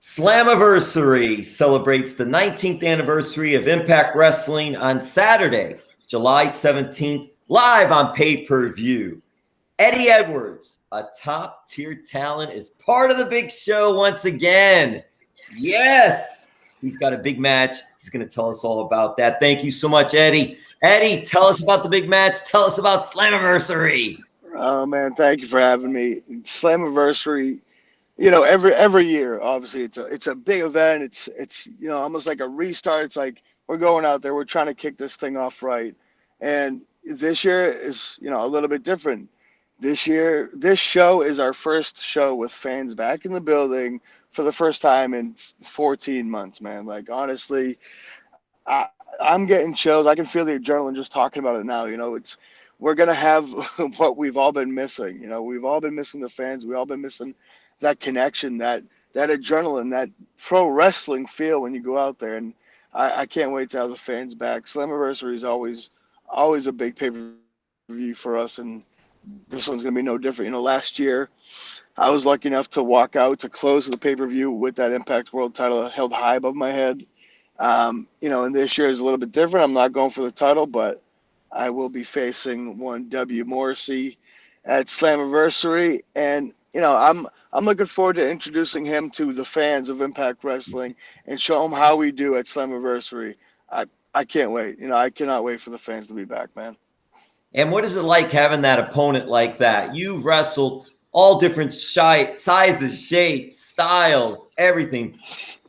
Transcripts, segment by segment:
Slammiversary celebrates the 19th anniversary of Impact Wrestling on Saturday, July 17th, live on pay-per-view. Eddie Edwards, a top-tier talent, is part of the big show once again. Yes! He's got a big match. He's going to tell us all about that. Thank you so much, Eddie. Eddie, tell us about the big match. Tell us about Slammiversary. Oh, man, thank you for having me. Slammiversary, every year, obviously, it's a big event. It's almost like a restart. It's like we're going out there. We're trying to kick this thing off right. And this year is, a little bit different. This year, this show is our first show with fans back in the building for the first time in 14 months, man. Like, honestly, I'm getting chills. I can feel the adrenaline just talking about it now. We're going to have what we've all been missing. We've all been missing the fans. We've all been missing that connection, that adrenaline, that pro wrestling feel when you go out there. And I can't wait to have the fans back. Slammiversary is always a big pay-per-view for us, and this one's going to be no different. Last year I was lucky enough to walk out to close the pay-per-view with that Impact World title held high above my head. And this year is a little bit different. I'm not going for the title, but I will be facing one W Morrissey at Slammiversary. And, I'm looking forward to introducing him to the fans of Impact Wrestling and show them how we do at Slammiversary. I can't wait. I cannot wait for the fans to be back, man. And what is it like having that opponent like that? You've wrestled all different sizes, shapes, styles, everything.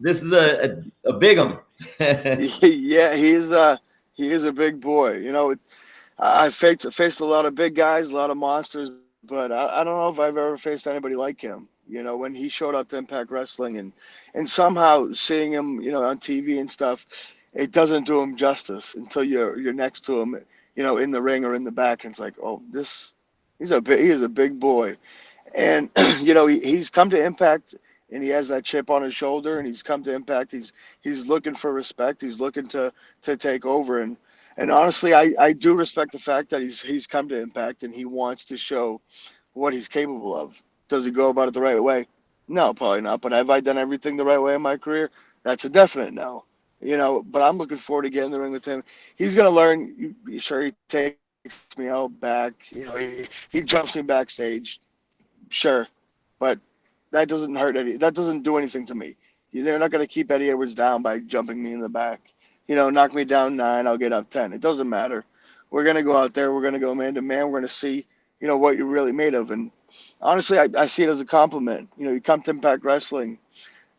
This is a big one. Yeah, he is a big boy. I faced a lot of big guys, a lot of monsters, but I don't know if I've ever faced anybody like him. When he showed up to Impact Wrestling and somehow seeing him, on TV and stuff, it doesn't do him justice until you're next to him, in the ring or in the back, and it's like, oh, he is a big boy. And he's come to Impact and he has that chip on his shoulder, and he's come to Impact. He's looking for respect. He's looking to take over, and honestly, I do respect the fact that he's come to Impact and he wants to show what he's capable of. Does he go about it the right way? No, probably not. But have I done everything the right way in my career? That's a definite no. But I'm looking forward to getting in the ring with him. He's going to learn. Sure, he takes me out back. He jumps me backstage. Sure. But that doesn't hurt Eddie. That doesn't do anything to me. They're not going to keep Eddie Edwards down by jumping me in the back. Knock me down 9, I'll get up 10. It doesn't matter. We're going to go out there. We're going to go man to man. We're going to see, what you're really made of. And honestly, I see it as a compliment. You come to Impact Wrestling,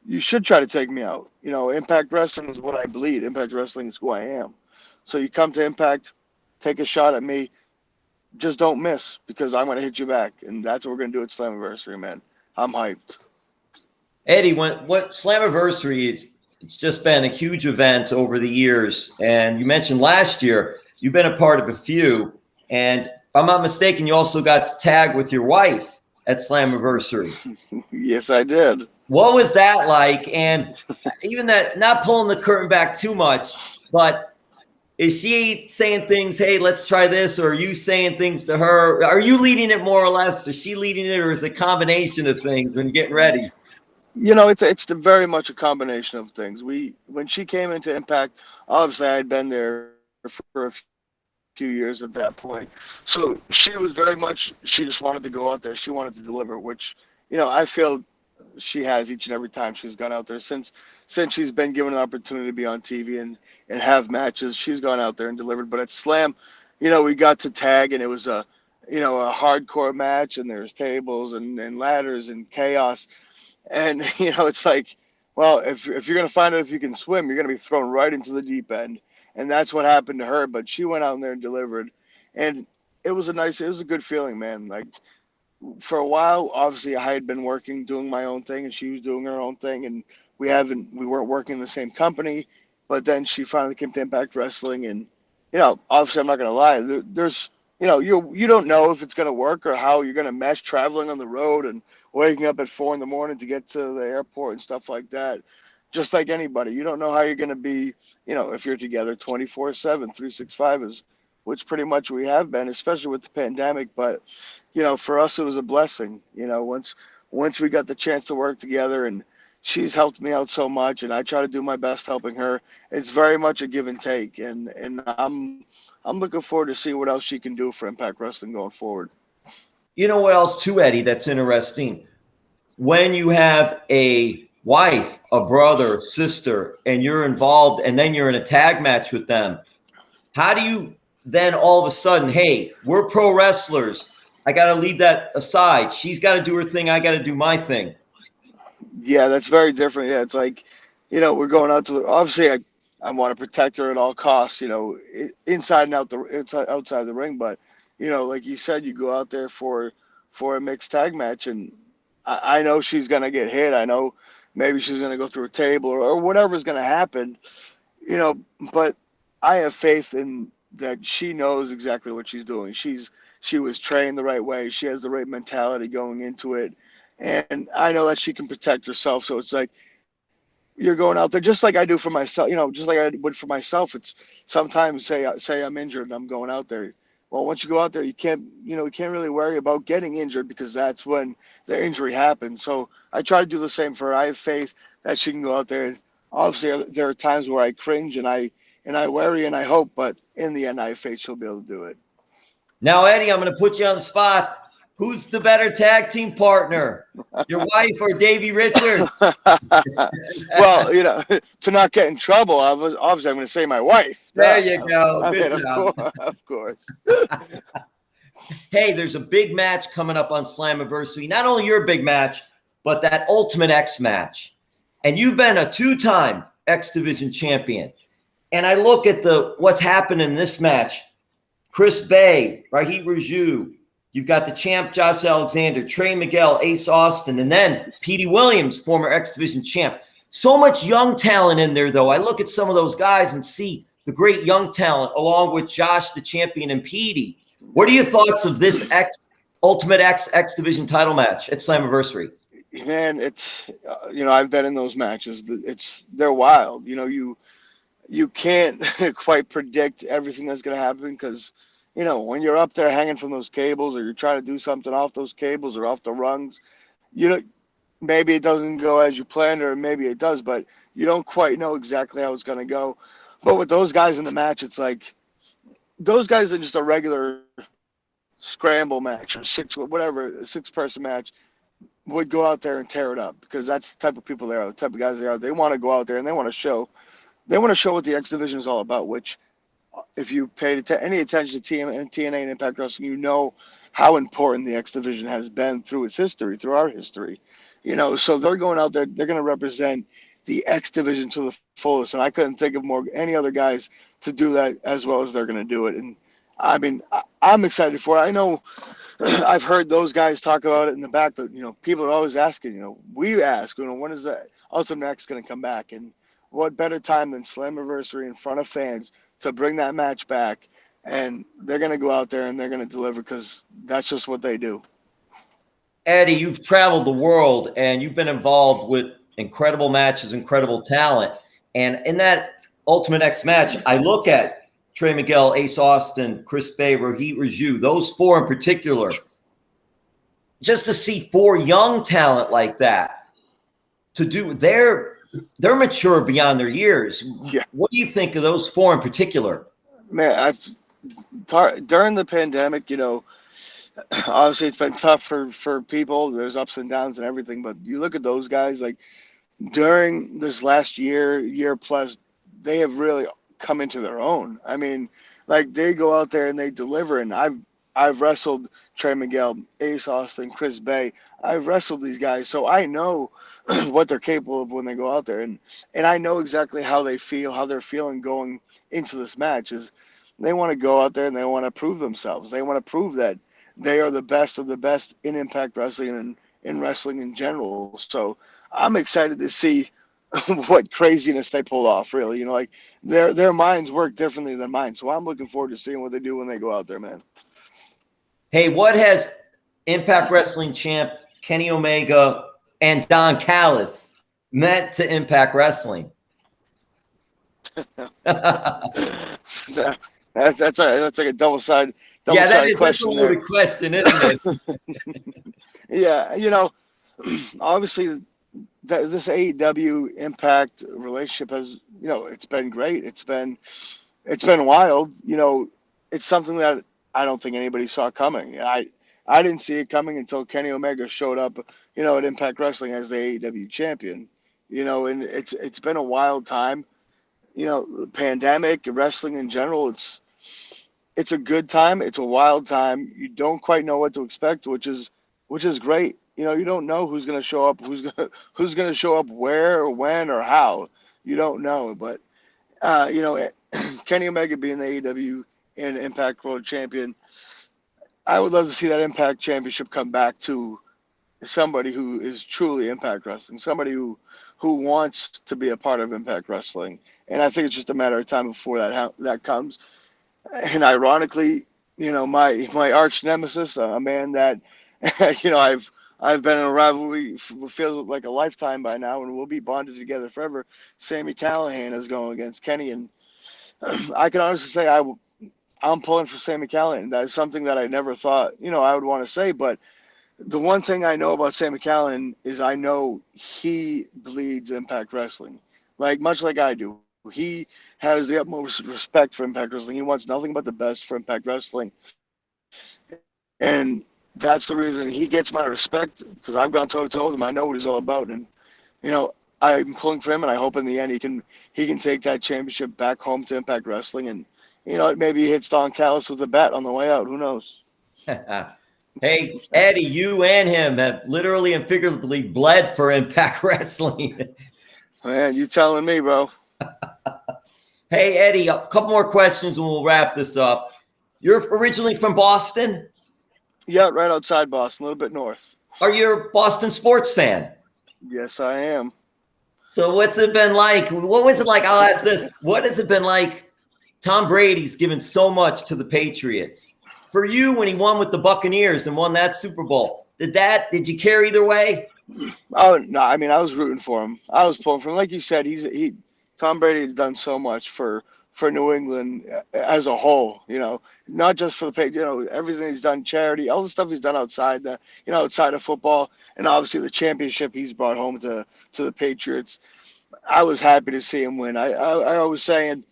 you should try to take me out. Impact Wrestling is what I bleed. Impact Wrestling is who I am. So you come to Impact, take a shot at me, just don't miss, because I'm going to hit you back. And that's what we're going to do at Slammiversary, man. I'm hyped. Eddie, what Slammiversary is, it's just been a huge event over the years. And you mentioned last year, you've been a part of a few. And if I'm not mistaken, you also got to tag with your wife at Slammiversary. Yes, I did. What was that like? And even that, not pulling the curtain back too much, but is she saying things, hey, let's try this? Or are you saying things to her? Are you leading it more or less? Is she leading it, or is it a combination of things when you get ready? It's very much a combination of things. When she came into Impact, obviously I had been there for a few years at that point. So she was very much, she just wanted to go out there. She wanted to deliver, which, I feel she has each and every time she's gone out there since she's been given an opportunity to be on TV and have matches. She's gone out there and delivered. But at Slam, we got to tag, and it was a hardcore match, and there's tables and ladders and chaos. And, it's like, well, if you're going to find out if you can swim, you're going to be thrown right into the deep end. And that's what happened to her. But she went out there and delivered. And it was a good feeling, man. Like, for a while, obviously, I had been working, doing my own thing, and she was doing her own thing. And we weren't working in the same company. But then she finally came to Impact Wrestling. And, obviously, I'm not going to lie. There's, you don't know if it's going to work or how you're going to mesh traveling on the road and waking up at 4 a.m. to get to the airport and stuff like that. Just like anybody, you don't know how you're going to be, if you're together 24/7, 365 is, which pretty much we have been, especially with the pandemic. But, for us, it was a blessing. Once we got the chance to work together, and, she's helped me out so much, and I try to do my best helping her. It's very much a give and take, and I'm looking forward to see what else she can do for Impact Wrestling going forward. You know what else too, Eddie, that's interesting? When you have a wife, a brother, a sister, and you're involved, and then you're in a tag match with them, how do you then all of a sudden, hey, we're pro wrestlers, I got to leave that aside. She's got to do her thing. I got to do my thing. Yeah, that's very different. Yeah, it's like, we're going out to obviously I want to protect her at all costs, inside and outside the ring. But, like you said, you go out there for a mixed tag match, and I know she's going to get hit. I know maybe she's going to go through a table or whatever's going to happen, but I have faith in that she knows exactly what she's doing. She was trained the right way. She has the right mentality going into it. And I know that she can protect herself. So it's like you're going out there just like I do for myself, just like I would for myself. It's sometimes say I'm injured and I'm going out there. Well, once you go out there, you can't really worry about getting injured because that's when the injury happens. So I try to do the same for her. I have faith that she can go out there. Obviously, there are times where I cringe and I worry and I hope, but in the end, I have faith she'll be able to do it. Now, Eddie, I'm going to put you on the spot. Who's the better tag team partner, your wife or Davey Richard? Well, to not get in trouble, obviously I'm going to say my wife. There you go. Good job. Of course. Hey, there's a big match coming up on Slammiversary. Not only your big match, but that Ultimate X match. And you've been a 2-time X Division champion. And I look at what's happened in this match. Chris Bay, Raju, you've got the champ Josh Alexander, Trey, Miguel, Ace Austin, and then Petey Williams, former X Division champ. So much young talent in there, though. I look at some of those guys and see the great young talent along with Josh, the champion, and Petey. What are your thoughts of this Ultimate X Division title match at Slammiversary? Man, it's I've been in those matches. They're wild. You can't quite predict everything that's going to happen because, when you're up there hanging from those cables or you're trying to do something off those cables or off the rungs, maybe it doesn't go as you planned or maybe it does, but you don't quite know exactly how it's going to go. But with those guys in the match, it's like those guys are just a regular scramble match or six-person match would go out there and tear it up because that's the type of people they are, the type of guys they are. They want to go out there and they want to show what the X Division is all about, which if you paid any attention to TNA and Impact Wrestling, you know how important the X Division has been through its history, through our history. So they're going out there, they're going to represent the X Division to the fullest. And I couldn't think of any other guys to do that as well as they're going to do it. And I mean, I'm excited for it. I know I've heard those guys talk about it in the back, but, people are always asking, we ask, when is that Ultimate X going to come back? And what better time than Slammiversary in front of fans to bring that match back? And they're going to go out there and they're going to deliver because that's just what they do. Eddie, you've traveled the world and you've been involved with incredible matches, incredible talent. And in that Ultimate X match, I look at Trey, Miguel, Ace Austin, Chris Bay, Rohit, Raju, those four in particular. Just to see four young talent like that, they're mature beyond their years. Yeah. What do you think of those four in particular? Man, during the pandemic, obviously it's been tough for people. There's ups and downs and everything, but you look at those guys, like during this last year plus, they have really come into their own. I mean, like they go out there and they deliver. And I've wrestled Trey Miguel, Ace Austin, Chris Bay. I've wrestled these guys, so I know what they're capable of when they go out there, and I know exactly how they feel, how they're feeling going into this match. Is they want to go out there and they want to prove themselves. They want to prove that they are the best of the best in Impact Wrestling and in wrestling in general. So I'm excited to see what craziness they pull off, really. Like their minds work differently than mine. So I'm looking forward to seeing what they do when they go out there, man. Hey, what has Impact Wrestling champ Kenny Omega and Don Callis meant to Impact Wrestling? That's like a double-sided that's a loaded question, isn't it? Yeah, obviously this AEW Impact relationship has, it's been great. It's been wild. It's something that I don't think anybody saw coming. I didn't see it coming until Kenny Omega showed up, at Impact Wrestling as the AEW champion. And it's been a wild time. The pandemic, wrestling in general, it's a good time. It's a wild time. You don't quite know what to expect, which is great. You don't know who's going to show up, who's going to show up where or when or how. You don't know, but Kenny Omega being the AEW and Impact World Champion, I would love to see that Impact Championship come back to somebody who is truly Impact Wrestling, somebody who wants to be a part of Impact Wrestling. And I think it's just a matter of time before that comes. And ironically, my arch nemesis, a man that, I've been in a rivalry feels like a lifetime by now, and we'll be bonded together forever. Sami Callihan is going against Kenny, and I can honestly say I'm pulling for Sami Callihan. That's something that I never thought, I would want to say. But the one thing I know about Sami Callihan is I know he bleeds Impact Wrestling, much like I do. He has the utmost respect for Impact Wrestling. He wants nothing but the best for Impact Wrestling. And that's the reason he gets my respect, because I've gone toe-to-toe with him. I know what he's all about. And, I'm pulling for him, and I hope in the end he can take that championship back home to Impact Wrestling. And, maybe he hits Don Callis with a bat on the way out. Who knows? Hey, Eddie, you and him have literally and figuratively bled for Impact Wrestling. Man, you telling me, bro. Hey, Eddie, a couple more questions and we'll wrap this up. You're originally from Boston? Yeah, right outside Boston, a little bit north. Are you a Boston sports fan? Yes, I am. So what's it been like? What was it like? I'll ask this. What has it been like? Tom Brady's given so much to the Patriots. For you, when he won with the Buccaneers and won that Super Bowl, did you care either way? Oh, no, I mean, I was rooting for him. I was pulling for him. Like you said, Tom Brady has done so much for New England as a whole, not just for the Patriots, everything he's done, charity, all the stuff he's done outside outside of football, and obviously the championship he's brought home to the Patriots. I was happy to see him win. I was saying,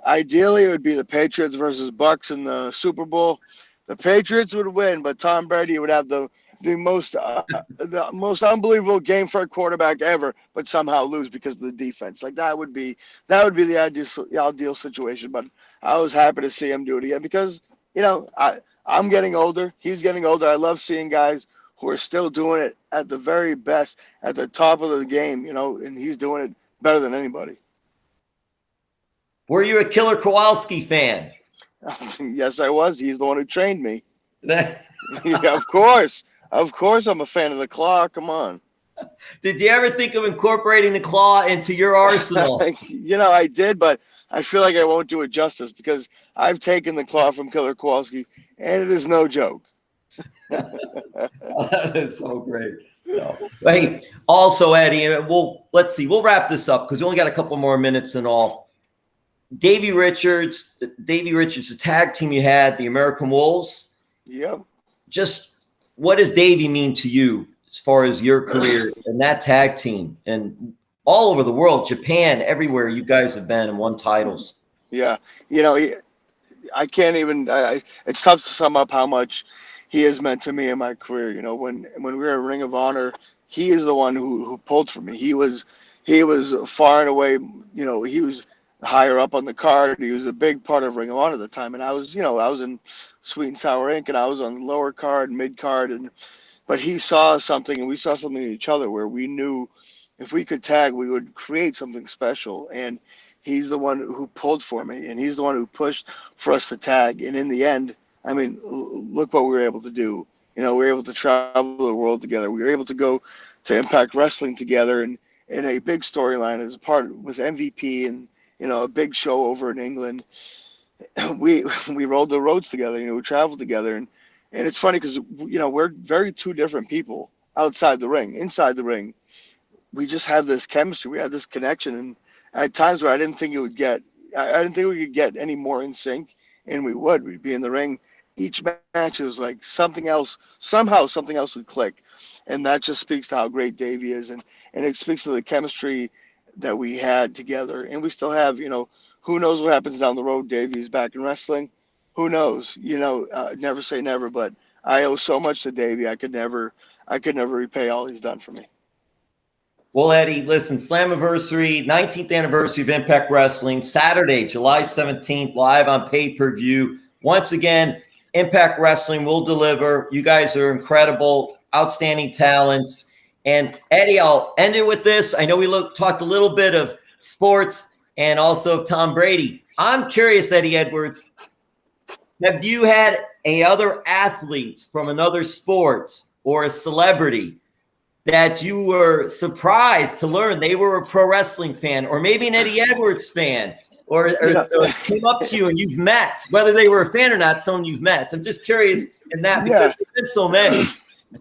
ideally it would be the Patriots versus Bucks in the Super Bowl. The Patriots would win, but Tom Brady would have the most unbelievable game for a quarterback ever, but somehow lose because of the defense. That would be the ideal situation. But I was happy to see him do it again because I'm getting older. He's getting older. I love seeing guys who are still doing it at the very best, at the top of the game. And he's doing it better than anybody. Were you a Killer Kowalski fan? Yes, I was. He's the one who trained me. Yeah, of course. Of course, I'm a fan of the Claw. Come on. Did you ever think of incorporating the Claw into your arsenal? I did, but I feel like I won't do it justice because I've taken the Claw from Killer Kowalski, and it is no joke. That is so great. No. Hey, also, Eddie, let's see. We'll wrap this up because we only got a couple more minutes and all. Davey Richards, the tag team you had, the American Wolves. Yep. Just what does Davey mean to you as far as your career and that tag team and all over the world, Japan, everywhere you guys have been and won titles? Yeah. I can't even, it's tough to sum up how much he has meant to me in my career. When we were in Ring of Honor, he is the one who pulled for me. He was far and away, he was higher up on the card. He was a big part of Ring of Honor at the time. And I was in Sweet and Sour Inc. and I was on the lower card, mid card. But he saw something and we saw something in each other where we knew if we could tag, we would create something special. And he's the one who pulled for me and he's the one who pushed for us to tag. And in the end, I mean, look what we were able to do. We were able to travel the world together. We were able to go to Impact Wrestling together and in a big storyline as a part with MVP and, a big show over in England. We rolled the roads together, we traveled together. And it's funny because, we're very two different people outside the ring. Inside the ring, we just have this chemistry. We had this connection. And at times where I didn't think we could get any more in sync. And we'd be in the ring each match, it was like something else, somehow something else would click. And that just speaks to how great Davey is. And it speaks to the chemistry that we had together. And we still have, who knows what happens down the road. Davey's back in wrestling. Who knows? Never say never, but I owe so much to Davey. I could never repay all he's done for me. Well, Eddie, listen, Slammiversary, 19th anniversary of Impact Wrestling, Saturday, July 17th, live on pay-per-view. Once again, Impact Wrestling will deliver. You guys are incredible, outstanding talents. And Eddie, I'll end it with this. I know we talked a little bit of sports and also of Tom Brady. I'm curious, Eddie Edwards, have you had a other athlete from another sport or a celebrity that you were surprised to learn they were a pro wrestling fan, or maybe an Eddie Edwards fan, or came up to you and you've met, whether they were a fan or not, someone you've met? I'm just curious in that, because there's been so many.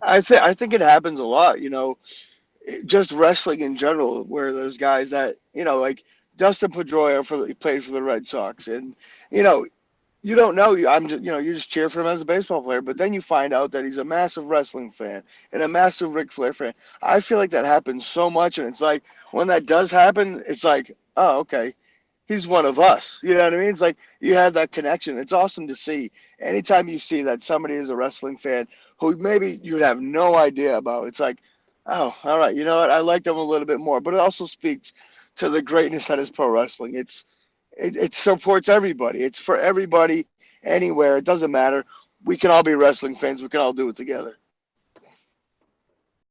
I think it happens a lot, just wrestling in general, where there's guys that, like Dustin Pedroia played for the Red Sox, and you don't know. You just cheer for him as a baseball player, but then you find out that he's a massive wrestling fan and a massive Ric Flair fan. I feel like that happens so much, and it's like when that does happen, it's like, oh, okay, he's one of us. You know what I mean? It's like you have that connection. It's awesome to see. Anytime you see that somebody is a wrestling fan who maybe you have no idea about, it's like, oh, all right, you know what? I like them a little bit more. But it also speaks to the greatness that is pro wrestling. It supports everybody. It's for everybody, anywhere. It doesn't matter. We can all be wrestling fans. We can all do it together.